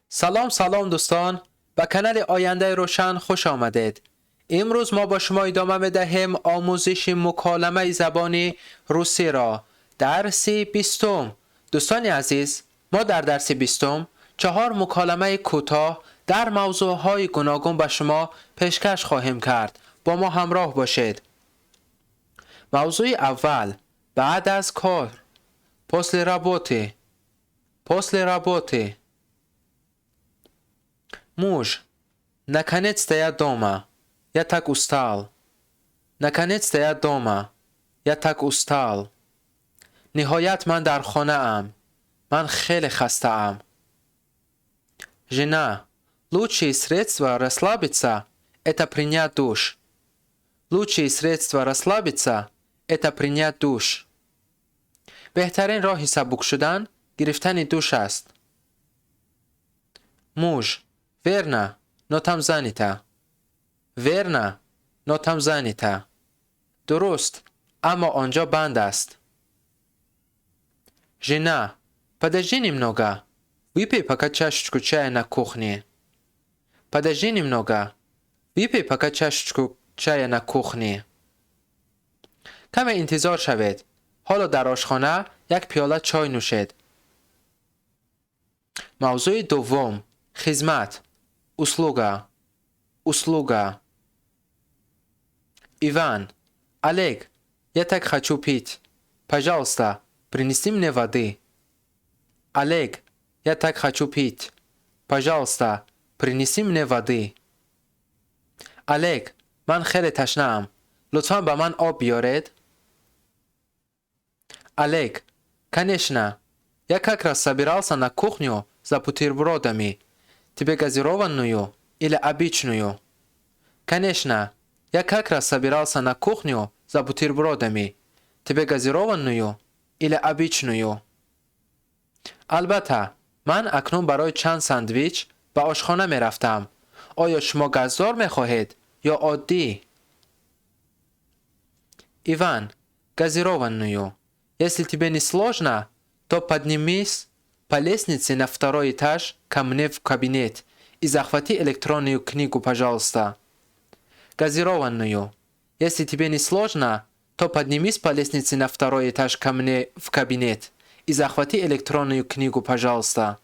سلام دوستان، به کانال آینده روشن خوش آمدید. امروز ما با شما ادامه می‌دهیم آموزش مکالمه زبانی روسی را. درس 20. دوستان عزیز، ما در درس 20 4 مکالمه کوتاه در موضوعهای گوناگون به شما پیشکش خواهیم کرد. با ما همراه باشید. موضوع اول: بعد از کار. После работы. После работы. Муж. Наконец-то я дома. Я так устал. Наконец-то я дома. Я так устал. نهایت من در خانه ام. من خیلی خسته ام. Жена. Лучшее средство расслабиться – это принять душ. Лучшее средство расслабиться – это принять душ. بهترین راه سبک شدن گرفتن دوش است. Муж. Верно, но там занято. Верно, но там занято. درست، اما آنجا بند است. Жена. Подожди немного. Выпей пока чашечку чая на кухне. Подожди немного. Выпей пока чашечку чая на кухне. کمی انتظار شوید. حالا در آشخانه یک پیاله چای نوشید. موضوع دوم: خدمت. услуга. услуга. Иван. Олег, я так хочу пить. Пожалуйста, принеси мне воды. Олег, я так хочу пить. Пожалуйста, принеси мне воды. Олег, من خیلی تشنه‌ام. لطفاً به من آب بیارید. Олег, конечно. Я как раз собирался на кухню за бутербродами. Тебе газированную или обычную? Конечно. Я как раз собирался на кухню за бутербродами. Тебе газированную или обычную? البته من اکنون برای چند ساندویچ به آشخانه می رفتم. آیا شما گازدار می خواهید یا عادی؟ Иван, газированную. Если тебе не сложно, то поднимись по лестнице на второй этаж ко мне в кабинет и захвати электронную книгу, пожалуйста. Газированную. Если тебе не сложно, то поднимись по лестнице на второй этаж ко мне в кабинет и захвати электронную книгу, пожалуйста.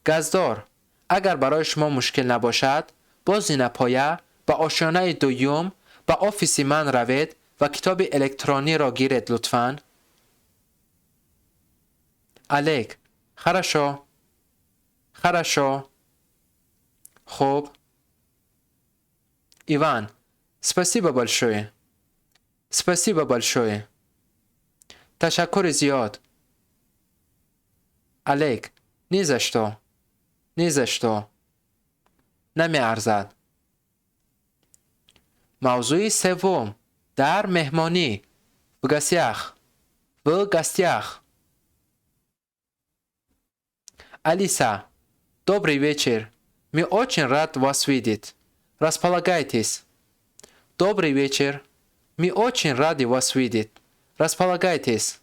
газдор. اگر برای شما مشکل نباشد، با زینه‌پایه به آشیانه دوم به آفیس من روید و کتاب الکترونی را گیرید لطفاً. Олег. Хорошо. Хорошо. خوب. Иван. Спасибо большое. Спасибо большое. تشکر زیاد. Олег. Ни за что. Ни за что. نمی‌ارزد. موضوع سوم: در مهمانی. В гостях. В гостях. Алиса. Добрый вечер. Мы очень рад вас видеть. Располагайтесь. Добрый вечер. Мы очень рады вас видеть. Располагайтесь.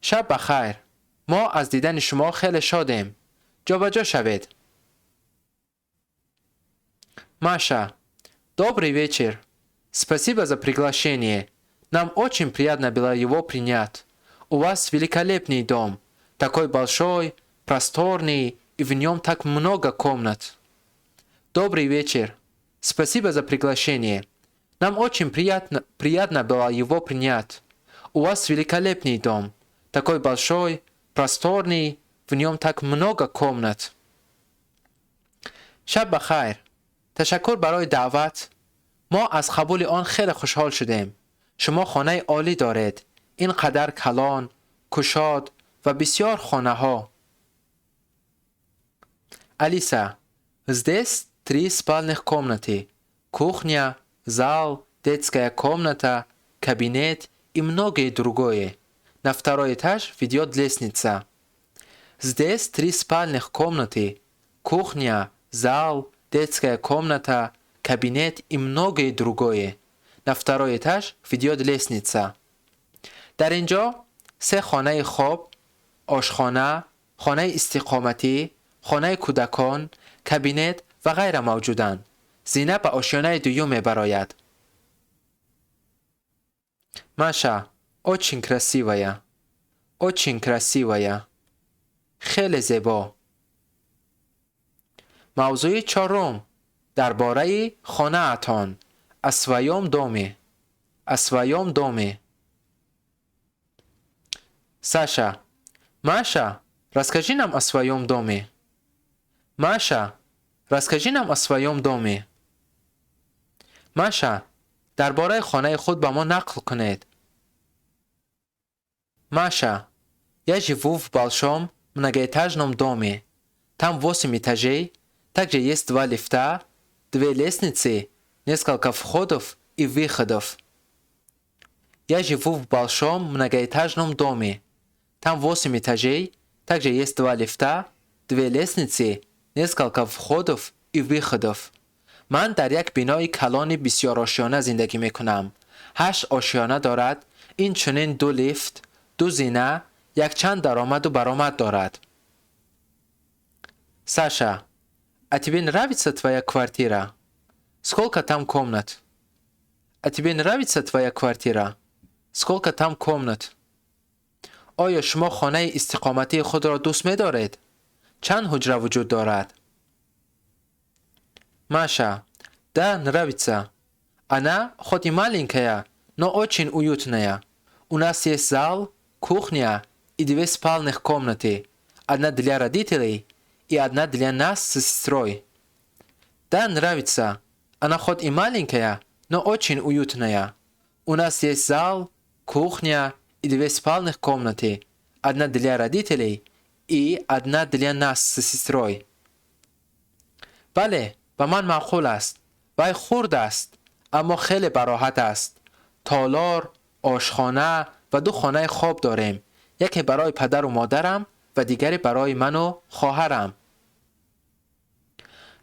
شب بخیر. ما از دیدن شما خیلی شادیم. جابجا شوید. Маша. Добрый вечер. Спасибо за приглашение. Нам очень приятно было его принять. У вас великолепный дом. Такой большой, просторный, и в нем так много комнат. Добрый вечер. Спасибо за приглашение. Нам очень приятно было его принять. У вас великолепный дом. Такой большой, просторный, в нем так много комнат. شب بخیر. تشکر برای دعوت. ما از قبول آن خیلی خوشحال شدیم. شما خانه عالی دارید. اینقدر کلان، گشاد و بسیار خانه ها. Алиса. Здесь 3 спальных комнаты. Кухня, зал, детская комната, кабинет и многое другое. На второй этаж ведет лестница. Здесь 3 спальных комнаты. Кухня, зал, детская комната, кабинет и многое другое. На второй этаж ведет лестница. در اینجا 3 خانه خواب، آشخانه، خانه استقامتی، خانه کودکان، کابینت و غیره موجودند. زینه به آشیانه دوم میبراید. Маша, очень красивая. Очень красивая. خیلی زیبا. موضوع چهارم درباره خانه اتان. о своем доме. о своем доме. Саша, Маша, расскажи нам о своем доме. Маша, расскажи нам о своем доме. Маша, درباره خانه خود به ما نقل کنید. Маша, я живу в большом многоэтажном доме. Там 8 этажей, также есть 2 лифта, 2 лестницы, несколько входов и выходов. Я живу в большом многоэтажном доме. Там 8 этажей, также есть 2 лифта, 2 лестницы, несколько входов и выходов. من در یک بینای کلان بسیار آشیانه زندگی میکنم. 8 آشیانه دارد. این چنین 2 لیفت، 2 زینه، یک چند درآمد و برآمد دارد. Саша, а тебе нравится твоя квартира? Сколько там комнат? А тебе нравится твоя квартира? Сколько там комнат? آیا شما خانه استقامتی خود را دوست می دارید؟ چند حجره وجود دارد؟ Маша, да, нравится. Она хоть и маленькая, но очень уютная. У нас есть зал, кухня и 2 спальных комнаты. Одна для родителей и одна для нас с сестрой. Да, нравится. Она хоть и маленькая, но очень уютная. У нас есть зал, кухня и 2 спальных комнаты. Одна для родителей и одна для нас с сестрой. بله، به من معقول است. وای خرد است، اما خیلی براحت است. تالار، آشخانه و 2 خانه خواب داریم. یکی برای پدر و مادرم و دیگری برای من و خواهرم.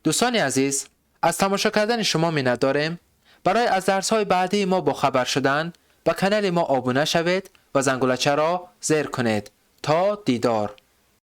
دوستان عزیز، از تماشا کردن شما منت داریم. برای از درس‌های بعدی ما با خبر شدن به کانال ما ابونه شوید و زنگولچه را زیر کنید. تا دیدار.